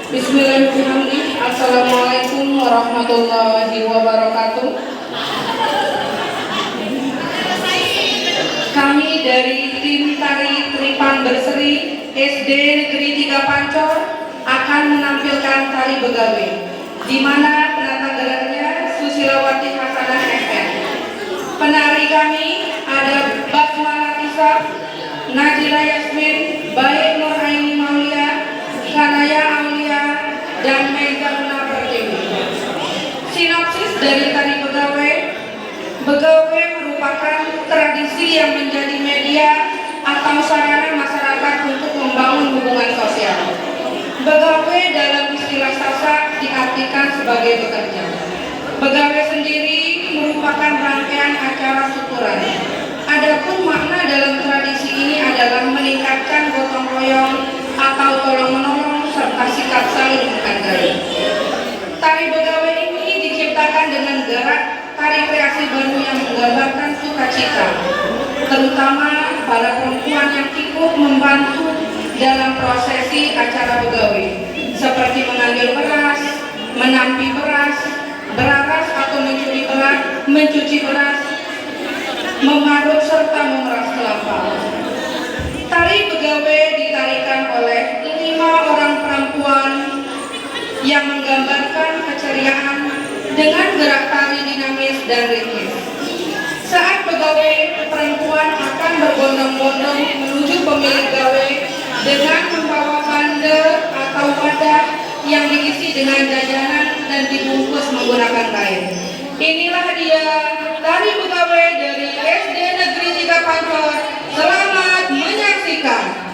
Bismillahirrahmanirrahim. Assalamualaikum warahmatullahi wabarakatuh. Kami dari tim tari Tripan Berseri SD Negeri 3 Pancor akan menampilkan tari Begawe, di mana penata gelarnya Susilawati Hasanah FM. Penari kami ada Basmala Tisa, Najila Yasmin, Baik Nur Aini Maulia, Sanaya Aulia, dan Mega Luna Pertiwi. Sinopsis dari tari Begawe. Begawe merupakan tradisi yang menjadi media atau sarana masyarakat untuk membangun hubungan sosial. Begawe dalam istilah Sasak diartikan sebagai bekerja. Begawe sendiri merupakan rangkaian acara syukuran. Adapun makna dalam tradisi ini adalah meningkatkan gotong royong atau tolong menolong serta sikap saling menghargai. Tari Begawe ini diciptakan dengan gerak tari kreasi baru yang menggambarkan sukacita, terutama para perempuan yang ikut membantu dalam prosesi acara Begawe, seperti mengambil beras, menampi beras, beraras atau mencuci beras, memarut serta memeras kelapa. Tari Begawe ditarikan oleh 5 orang perempuan yang menggambarkan keceriaan dengan gerak tari dinamis dan ritmis. Saat Begawe, perempuan akan berbondong-bondong menuju pemilik gawe dengan membawa bandel atau wadah yang diisi dengan jajanan dan dibungkus menggunakan kain. Inilah dia tari Begawe dari SD Negeri 3 Pancor. Selamat menyaksikan.